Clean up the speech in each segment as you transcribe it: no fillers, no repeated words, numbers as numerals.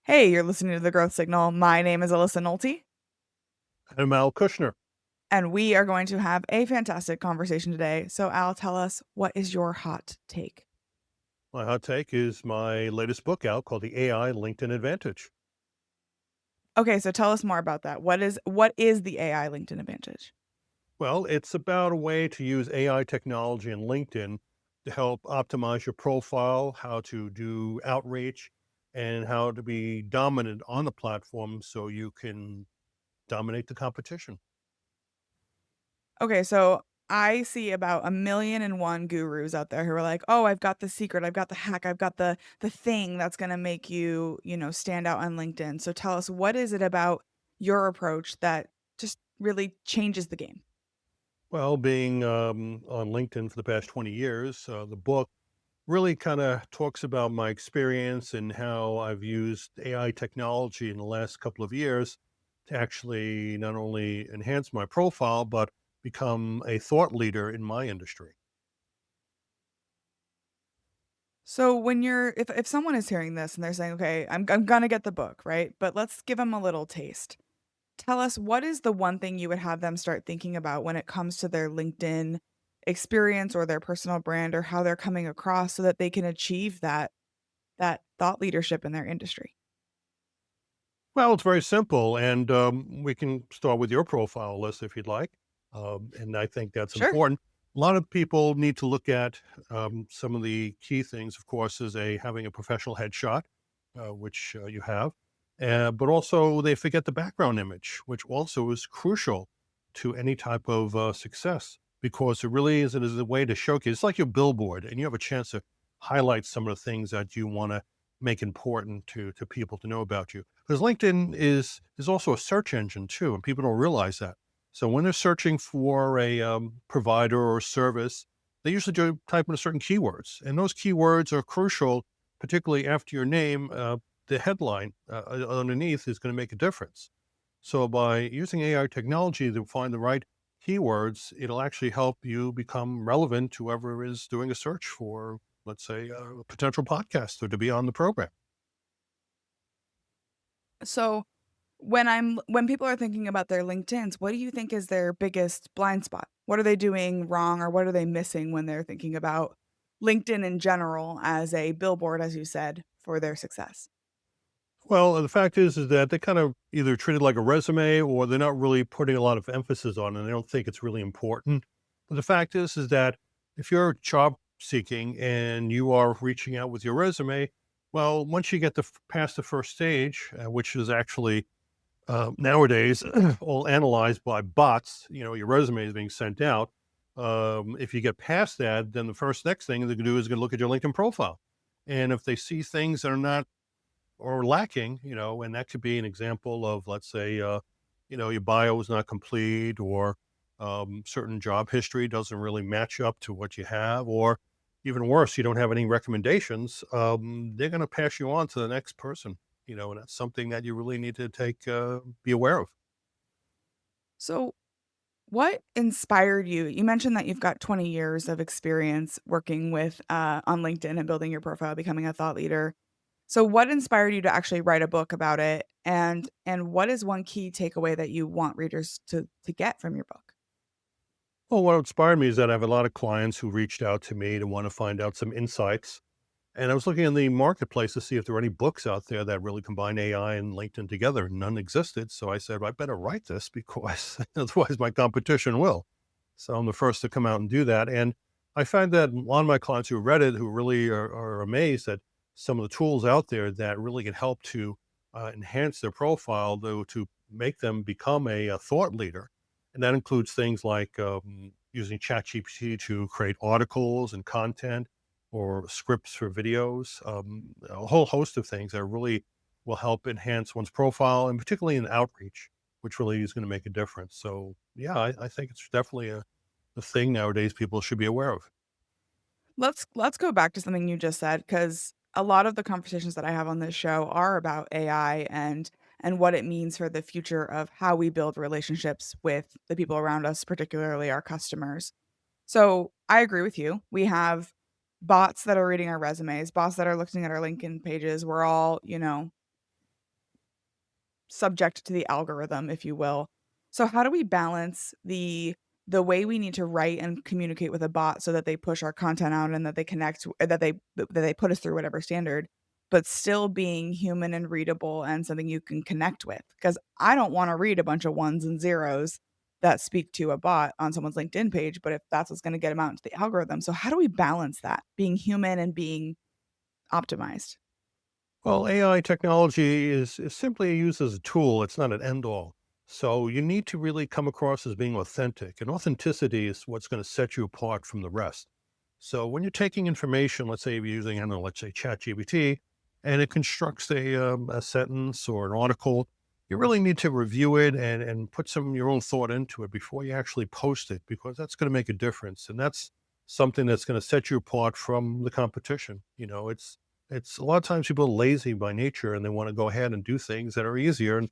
Hey, you're listening to The Growth Signal. My name is Alyssa Nolte, I'm Al Kushner. and we are going to have a fantastic conversation today. So, Al, tell us, what is your hot take? My hot take is my latest book out called The AI LinkedIn Advantage. Okay, so tell us more about that. What is the AI LinkedIn advantage? Well, it's about a way to use AI technology and LinkedIn to help optimize your profile, how to do outreach, and how to be dominant on the platform so you can dominate the competition. Okay, so I see about a million and one gurus out there who are like, "Oh, I've got the secret, I've got the hack, I've got the thing that's going to make you, stand out on LinkedIn." So tell us, what is it about your approach that just really changes the game? Well, being on LinkedIn for the past 20 years, the book really kind of talks about my experience and how I've used AI technology in the last couple of years to actually not only enhance my profile, but become a thought leader in my industry. So when if someone is hearing this and they're saying, "Okay, I'm gonna get the book," right? But let's give them a little taste. Tell us, what is the one thing you would have them start thinking about when it comes to their LinkedIn experience or their personal brand or how they're coming across so that they can achieve that thought leadership in their industry? Well, it's very simple, and we can start with your profile list if you'd like. And I think that's Sure. important. A lot of people need to look at some of the key things. Of course, is having a professional headshot, which you have, but also they forget the background image, which also is crucial to any type of success because it really is a way to showcase. It's like your billboard, and you have a chance to highlight some of the things that you want to make important to people to know about you. Because LinkedIn is also a search engine too, and people don't realize that. So when they're searching for a provider or service, they usually do type in certain keywords, and those keywords are crucial, particularly after your name. The headline underneath is going to make a difference. So by using AI technology to find the right keywords, it'll actually help you become relevant to whoever is doing a search for, let's say, a potential podcaster to be on the program. So when people are thinking about their LinkedIn's, what do you think is their biggest blind spot? What are they doing wrong or what are they missing when they're thinking about LinkedIn in general as a billboard, as you said, for their success? Well, the fact is that they kind of either treat it like a resume or they're not really putting a lot of emphasis on it. And they don't think it's really important. But the fact is that if you're job seeking and you are reaching out with your resume, well, once you get past the first stage, which is actually nowadays all analyzed by bots, your resume is being sent out. If you get past that, then the first next thing they're going to do is going to look at your LinkedIn profile. And if they see things that are not or lacking, and that could be an example of, let's say, your bio is not complete or certain job history doesn't really match up to what you have, or even worse, you don't have any recommendations, they're going to pass you on to the next person, and that's something that you really need to be aware of. So, what inspired you? You mentioned that you've got 20 years of experience working with on LinkedIn and building your profile, becoming a thought leader. So, what inspired you to actually write a book about it? And what is one key takeaway that you want readers to get from your book? Well, what inspired me is that I have a lot of clients who reached out to me to want to find out some insights. And I was looking in the marketplace to see if there were any books out there that really combine AI and LinkedIn together. None existed. So I said, I better write this because otherwise my competition will. So I'm the first to come out and do that. And I find that a lot of my clients who read it, who really are amazed at some of the tools out there that really can help to enhance their profile, though, to make them become a thought leader. And that includes things like using ChatGPT to create articles and content or scripts for videos, a whole host of things that really will help enhance one's profile, and particularly in outreach, which really is going to make a difference. So, yeah, I think it's definitely a thing nowadays people should be aware of. Let's go back to something you just said, because a lot of the conversations that I have on this show are about AI and what it means for the future of how we build relationships with the people around us, particularly our customers. So I agree with you. We have bots that are reading our resumes, bots that are looking at our LinkedIn pages. We're all, subject to the algorithm, if you will. So how do we balance the way we need to write and communicate with a bot so that they push our content out and that they connect that they put us through whatever standard, but still being human and readable and something you can connect with? Because I don't want to read a bunch of ones and zeros that speak to a bot on someone's LinkedIn page, but if that's what's going to get them out into the algorithm. So how do we balance that being human and being optimized? Well, AI technology is simply used as a tool. It's not an end all. So you need to really come across as being authentic. And authenticity is what's going to set you apart from the rest. So when you're taking information, let's say you're using, I don't know, let's say ChatGPT, and it constructs a sentence or an article, you really need to review it and put some of your own thought into it before you actually post it, because that's going to make a difference. And that's something that's going to set you apart from the competition. It's a lot of times people are lazy by nature and they want to go ahead and do things that are easier. And,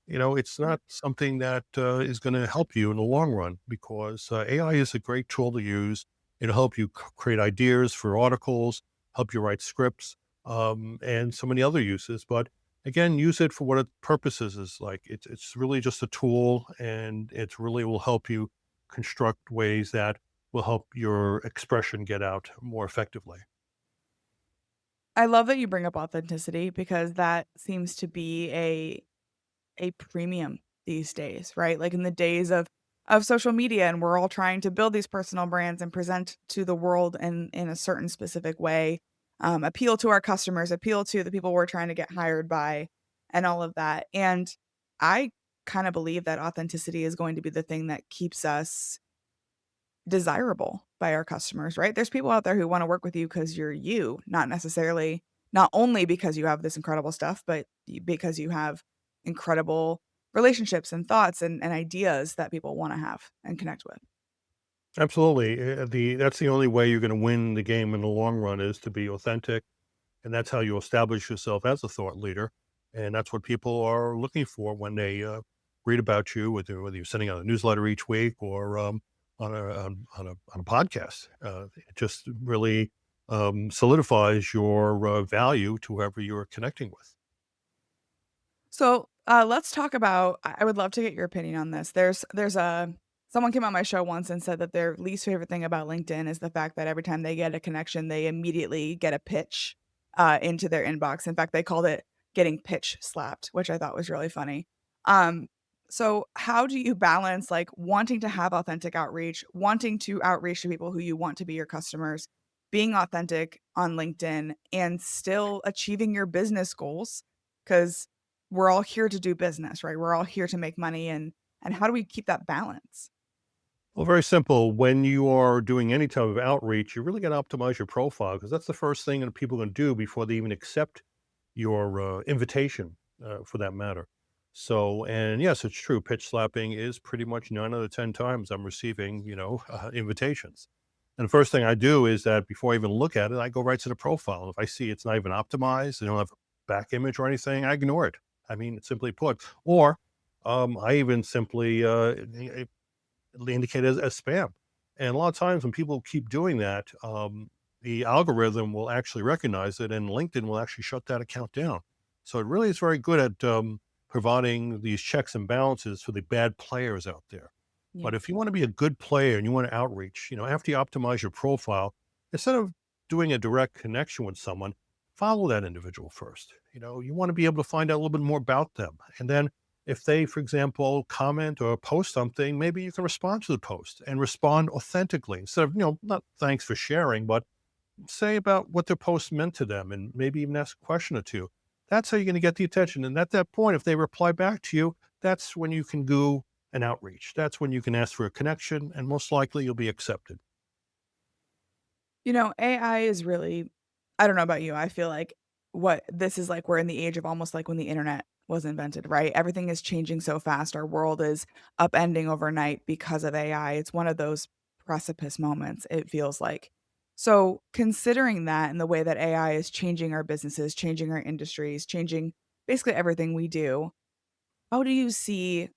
it's not something that is going to help you in the long run, because AI is a great tool to use. It'll help you create ideas for articles, help you write scripts, and so many other uses. But again, use it for what its purposes is like. It's really just a tool, and it really will help you construct ways that will help your expression get out more effectively. I love that you bring up authenticity because that seems to be a premium these days, right? Like in the days of social media and we're all trying to build these personal brands and present to the world in a certain specific way, appeal to our customers, appeal to the people we're trying to get hired by and all of that. And I kind of believe that authenticity is going to be the thing that keeps us desirable by our customers, right? There's people out there who wanna work with you because 'cause you're you, not necessarily not only because you have this incredible stuff, but because you have incredible relationships and thoughts and ideas that people wanna have and connect with. Absolutely. That's the only way you're going to win the game in the long run, is to be authentic, and that's how you establish yourself as a thought leader. And that's what people are looking for when they read about you, whether you're sending out a newsletter each week or on a podcast. It just really solidifies your value to whoever you're connecting with. So, let's talk about I would love to get your opinion on this. There's a someone came on my show once and said that their least favorite thing about LinkedIn is the fact that every time they get a connection, they immediately get a pitch, into their inbox. In fact, they called it getting pitch slapped, which I thought was really funny. Um, so how do you balance, like, wanting to have authentic outreach, wanting to outreach to people who you want to be your customers, being authentic on LinkedIn, and still achieving your business goals? Because we're all here to do business, right? We're all here to make money and how do we keep that balance? Well, very simple. When you are doing any type of outreach, you really got to optimize your profile, because that's the first thing that people are going to do before they even accept your invitation, for that matter. So, and yes, it's true. Pitch slapping is pretty much 9 out of 10 times I'm receiving, invitations. And the first thing I do is that before I even look at it, I go right to the profile. If I see it's not even optimized, they don't have a back image or anything, I ignore it. I mean, simply put. Or I even simply indicate as spam. And a lot of times when people keep doing that, the algorithm will actually recognize it, and LinkedIn will actually shut that account down. So it really is very good at providing these checks and balances for the bad players out there. Yeah. But if you want to be a good player and you want to outreach, after you optimize your profile, instead of doing a direct connection with someone, follow that individual first. You want to be able to find out a little bit more about them. And then if they, for example, comment or post something, maybe you can respond to the post and respond authentically, instead of, not thanks for sharing, but say about what their post meant to them and maybe even ask a question or two. That's how you're going to get the attention. And at that point, if they reply back to you, that's when you can do an outreach. That's when you can ask for a connection, and most likely you'll be accepted. You know, AI is really I don't know about you, I feel like what this is like we're in the age of almost like when the internet was invented, right? Everything is changing so fast. Our world is upending overnight because of AI. It's one of those precipice moments, it feels like. So, considering that and the way that AI is changing our businesses, changing our industries, changing basically everything we do, how do you see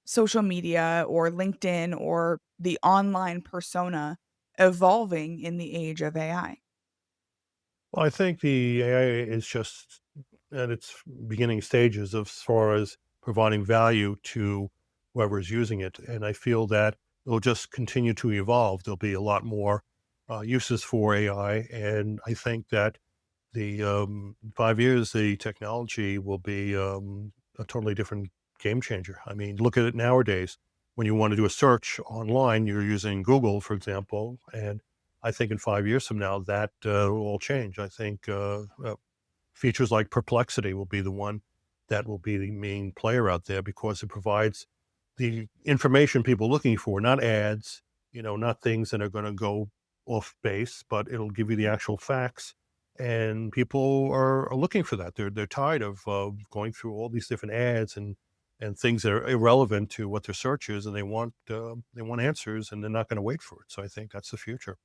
social media or LinkedIn or the online persona evolving in the age of AI? Well, I think the AI is just at its beginning stages of as far as providing value to whoever is using it. And I feel that it'll just continue to evolve. There'll be a lot more uses for AI. And I think that in 5 years, the technology will be a totally different game changer. I mean, look at it nowadays. When you want to do a search online, you're using Google, for example, and I think in 5 years from now that will all change. I think features like perplexity will be the one that will be the main player out there because it provides the information people are looking for, not ads, not things that are going to go off base, but it'll give you the actual facts. And people are looking for that. They're tired of going through all these different ads and things that are irrelevant to what their search is, and they want answers, and they're not going to wait for it. So I think that's the future.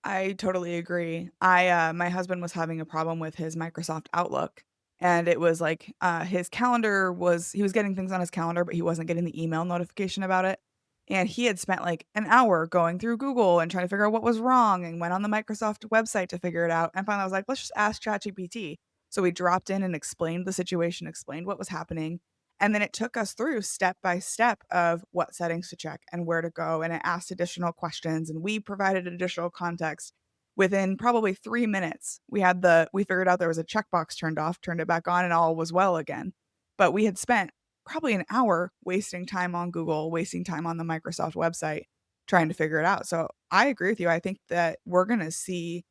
I totally agree. My husband was having a problem with his Microsoft Outlook, and it was like, his calendar was he was getting things on his calendar, but he wasn't getting the email notification about it, and he had spent, like, an hour going through Google and trying to figure out what was wrong and went on the Microsoft website to figure it out, and finally I was like, "Let's just ask ChatGPT." So we dropped in and explained the situation, explained what was happening, and then it took us through step by step of what settings to check and where to go, and it asked additional questions, and we provided additional context. Within probably 3 minutes, we figured out there was a checkbox turned off, turned it back on, and all was well again. But we had spent probably an hour wasting time on Google, wasting time on the Microsoft website trying to figure it out. So, I agree with you. I think that we're gonna see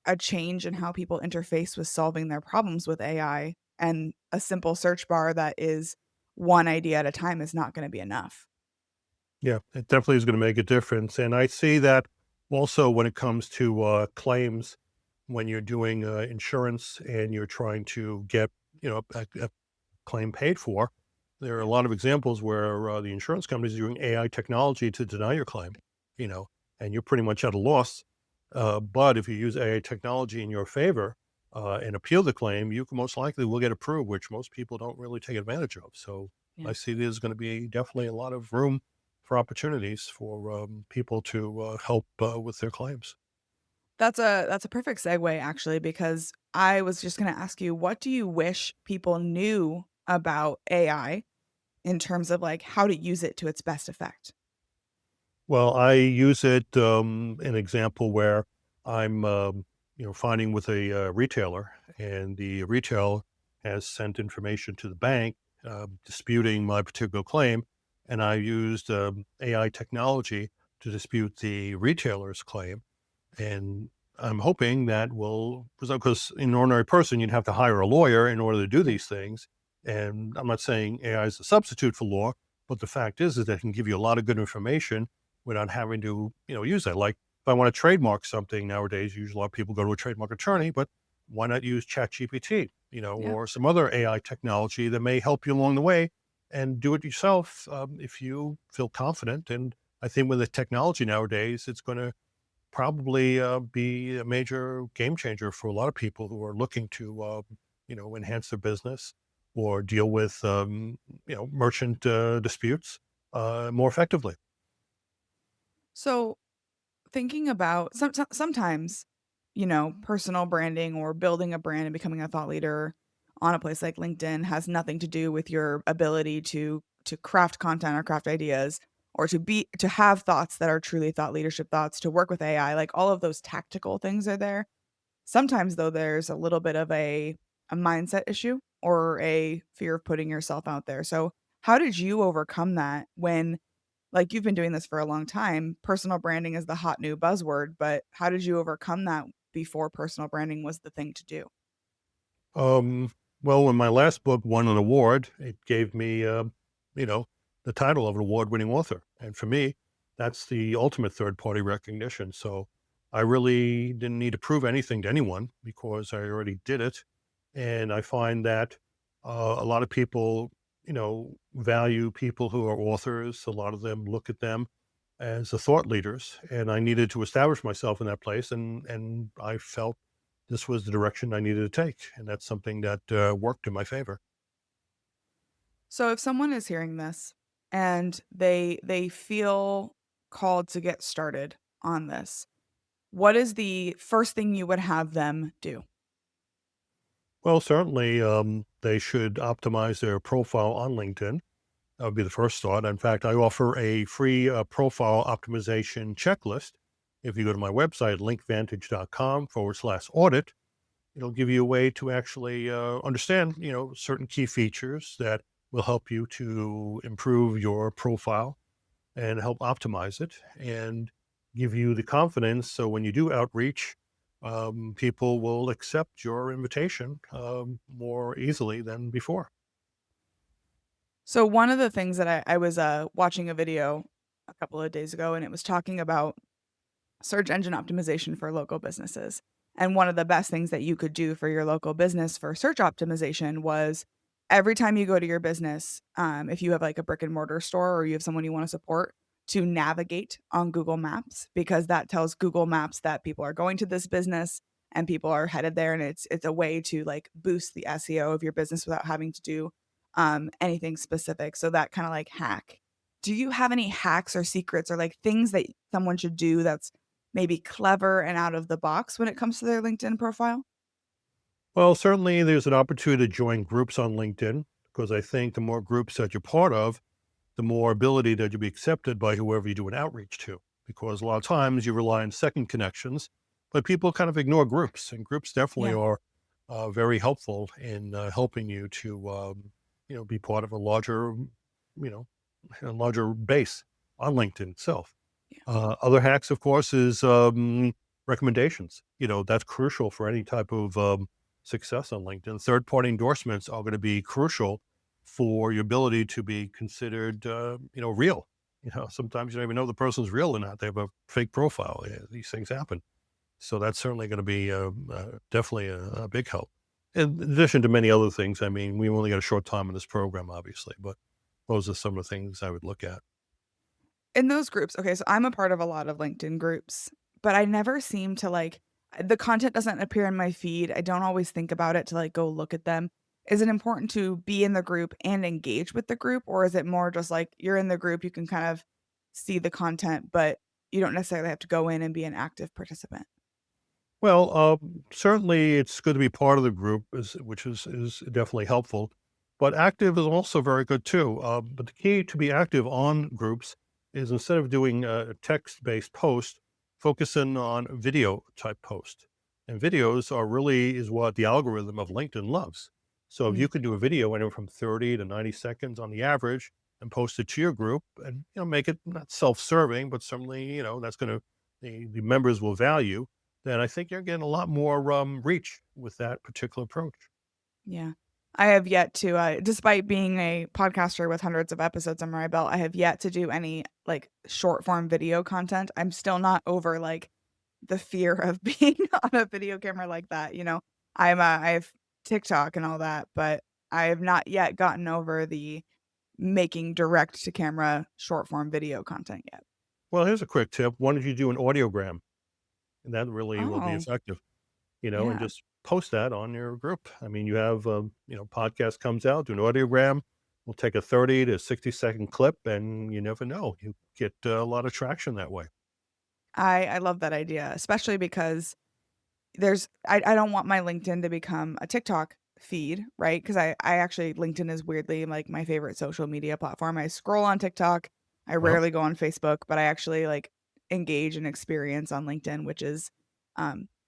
a change in how people interface with solving their problems with AI, and a simple search bar that is one idea at a time is not gonna be enough. Yeah, it definitely is going to make a difference. And I see that also when it comes to claims, when you're doing insurance and you're trying to get, a claim paid for. There are a lot of examples where the insurance companies are using AI technology to deny your claim, you know, and you're pretty much at a loss. But if you use AI technology in your favor and appeal the claim, you can most likely will get approved, which most people don't really take advantage of. So Yeah. I see there's going to be definitely a lot of room for opportunities for people to help with their claims. That's a perfect segue actually, because I was just gonna ask you, what do you wish people knew about AI in terms of, like, how to use it to its best effect? Well, I use it, an example where I'm, finding with a retailer, and the retail has sent information to the bank disputing my particular claim, and I used AI technology to dispute the retailer's claim. And I'm hoping that will result because in an ordinary person, you'd have to hire a lawyer in order to do Yeah, these things. And I'm not saying AI is a substitute for law, but the fact is that it can give you a lot of good information without having to, use that. Like if I want to trademark something nowadays, usually a lot of people go to a trademark attorney, but why not use ChatGPT, yeah. or some other AI technology that may help you along the way and do it yourself if you feel confident. And I think with the technology nowadays, it's going to probably be a major game changer for a lot of people who are looking to, enhance their business or deal with, merchant disputes more effectively. So, thinking about sometimes, personal branding or building a brand and becoming a thought leader on a place like LinkedIn has nothing to do with your ability to craft content or craft ideas, or to have thoughts that are truly thought leadership thoughts, to work with AI, like, all of those tactical things are there. Sometimes, though, there's a little bit of a mindset issue or a fear of putting yourself out there. So, how did you overcome that when, like, you've been doing this for a long time, personal branding is the hot new buzzword, but how did you overcome that before personal branding was the thing to do? Um, well, when my last book won an award, it gave me, you know, the title of an award-winning author, and for me, that's the ultimate third-party recognition. So I really didn't need to prove anything to anyone because I already did it, and I find that a lot of people, value people who are authors. A lot of them look at them as the thought leaders, and I needed to establish myself in that place, and I felt this was the direction I needed to take, and that's something that worked in my favor. So if someone is hearing this and they feel called to get started on this, what is the first thing you would have them do? Well, certainly, they should optimize their profile on LinkedIn. That would be the first thought. In fact, I offer a free profile optimization checklist. If you go to my website, linkvantage.com/audit, it'll give you a way to actually understand, certain key features that will help you to improve your profile and help optimize it and give you the confidence. So when you do outreach, people will accept your invitation more easily than before. So one of the things that I was watching a video a couple of days ago, and it was talking about search engine optimization for local businesses. And one of the best things that you could do for your local business for search optimization was every time you go to your business, if you have like a brick and mortar store or you have someone you want to support, to navigate on Google Maps because that tells Google Maps that people are going to this business and people are headed there, and it's a way to like boost the SEO of your business without having to do anything specific. So that kind of like hack. Do you have any hacks or secrets or like things that someone should do that's maybe clever and out of the box when it comes to their LinkedIn profile? Well, certainly there's an opportunity to join groups on LinkedIn because I think the more groups that you're part of, the more ability that you'll be accepted by whoever you do an outreach to. Because a lot of times you rely on second connections, but people kind of ignore groups, and groups definitely Yeah, are very helpful in helping you to, be part of you know, a larger base on LinkedIn itself. yeah, Other hacks, of course, is recommendations. That's crucial for any type of success on LinkedIn. Third party endorsements are going to be crucial for your ability to be considered, real. Sometimes you don't even know the person's real or not. They have a fake profile. Yeah, these things happen. So that's certainly going to be definitely a big help. In addition to many other things, I mean, we only got a short time in this program, obviously, but those are some of the things I would look at. in those groups, okay, so I'm a part of a lot of LinkedIn groups, but I never seem to like the content doesn't appear in my feed. I don't always think about it to like go look at them. Is it important to be in the group and engage with the group, or is it more just like you're in the group, you can kind of see the content, but you don't necessarily have to go in and be an active participant? Well, certainly it's good to be part of the group, which is definitely helpful. But active is also very good too. But the key to be active on groups is instead of doing a text-based post, focusing on video type post. And videos are really is what the algorithm of LinkedIn loves. So if Mm, you can do a video anywhere from 30 to 90 seconds on the average and post it to your group and make it not self-serving, but certainly, that's gonna the members will value, then I think you're getting a lot more reach with that particular approach. yeah. I have yet to, despite being a podcaster with hundreds of episodes under my belt, I have yet to do any like short form video content. I'm still not over like the fear of being on a video camera like that, you know? I have TikTok and all that, but I have not yet gotten over the making direct to camera short form video content yet. Well, here's a quick tip. Why don't you do an audiogram? And that really will be Oh, effective, and yeah. just post that on your group. I mean, you have, podcast comes out, do an audiogram. We'll take a 30 to 60-second clip, and you never know. You get a lot of traction that way. I love that idea, especially because I don't want my LinkedIn to become a TikTok feed, right? Because I actually LinkedIn is weirdly, like, my favorite social media platform. I scroll on TikTok, I Well, rarely go on Facebook, but I actually, like, engage and experience on LinkedIn, which is,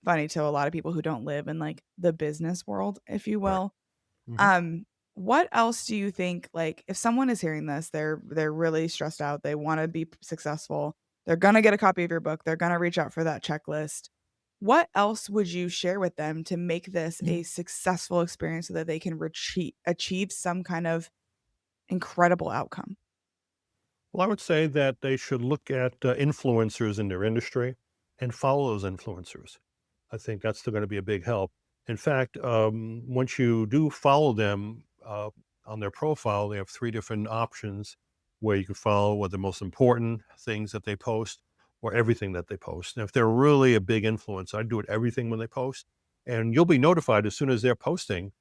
funny to a lot of people who don't live in, like, the business world, if you right. will. Hmm. Um, what else do you think, like, if someone is hearing this, they're really stressed out, they wanna be successful, they're gonna get a copy of your book, they're gonna reach out for that checklist. What else would you share with them to make this a successful experience so that they can achieve some kind of incredible outcome? Well, I would say that they should look at influencers in their industry and follow those influencers. I think that's still going to be a big help. In fact, once you do follow them on their profile, they have three different options where you can follow what the most important things that they post or everything that they post. And if they're really a big influence, I do it everything when they post, and you'll be notified as soon as they're posting.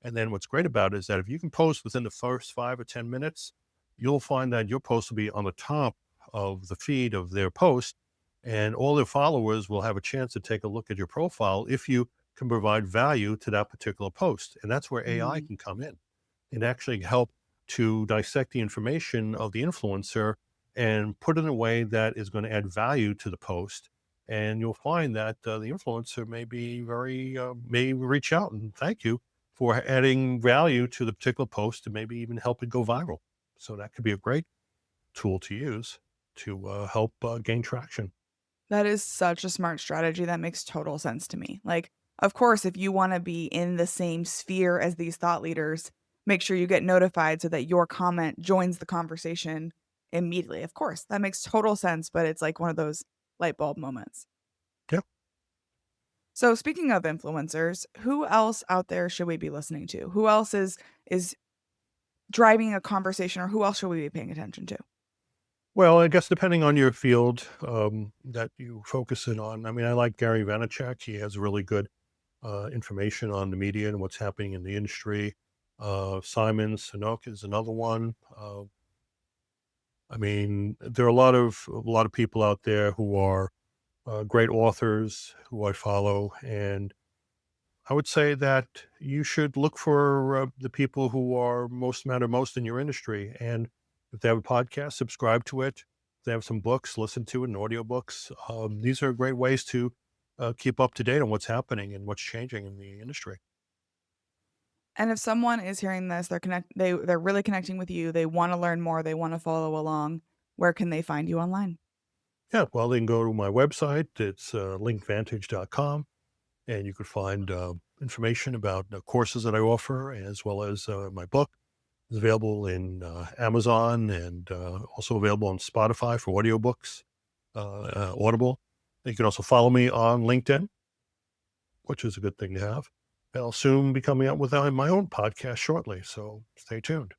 And then what's great about it is that if you can post within the first 5 or 10 minutes, you'll find that your post will be on the top of the feed of their post, and all their followers will have a chance to take a look at your profile if you can provide value to that particular post. And that's where AI Mm. can come in and actually help to dissect the information of the influencer and put it in a way that is going to add value to the post. And you'll find that the influencer may be may reach out and thank you for adding value to the particular post and maybe even help it go viral. So that could be a great tool to use to help gain traction. That is such a smart strategy, that makes total sense to me. Like, of course, if you wanna be in the same sphere as these thought leaders, make sure you get notified so that your comment joins the conversation immediately. Of course, that makes total sense, but it's like one of those light bulb moments. Yeah. So speaking of influencers, who else out there should we be listening to? Who else is driving a conversation, or who else should we be paying attention to? Well, I guess depending on your field that you focus in on. I mean, I like Gary Vaynerchuk. He has really good information on the media and what's happening in the industry. Simon Sinek is another one. I mean, there are a lot of people out there who are great authors who I follow, and I would say that you should look for the people who are matter most in your industry. And if they have a podcast, subscribe to it. If they have some books, listen to it in audiobooks. These are great ways to keep up to date on what's happening and what's changing in the industry. And if someone is hearing this, they're really connecting with you, they wanna learn more, they wanna follow along, where can they find you online? Yeah, well, they can go to my website. It's linkvantage.com, and you could find information about courses that I offer as well as my book. It's available in Amazon and also available on Spotify for audiobooks, Audible. You can also follow me on LinkedIn, which is a good thing to have. And I'll soon be coming up with my own podcast shortly, so stay tuned.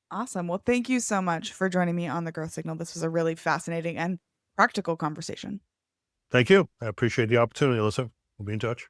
Awesome. Well, thank you so much for joining me on the Growth Signal. This was a really fascinating and practical conversation. Thank you. I appreciate the opportunity, Alyssa. We'll be in touch.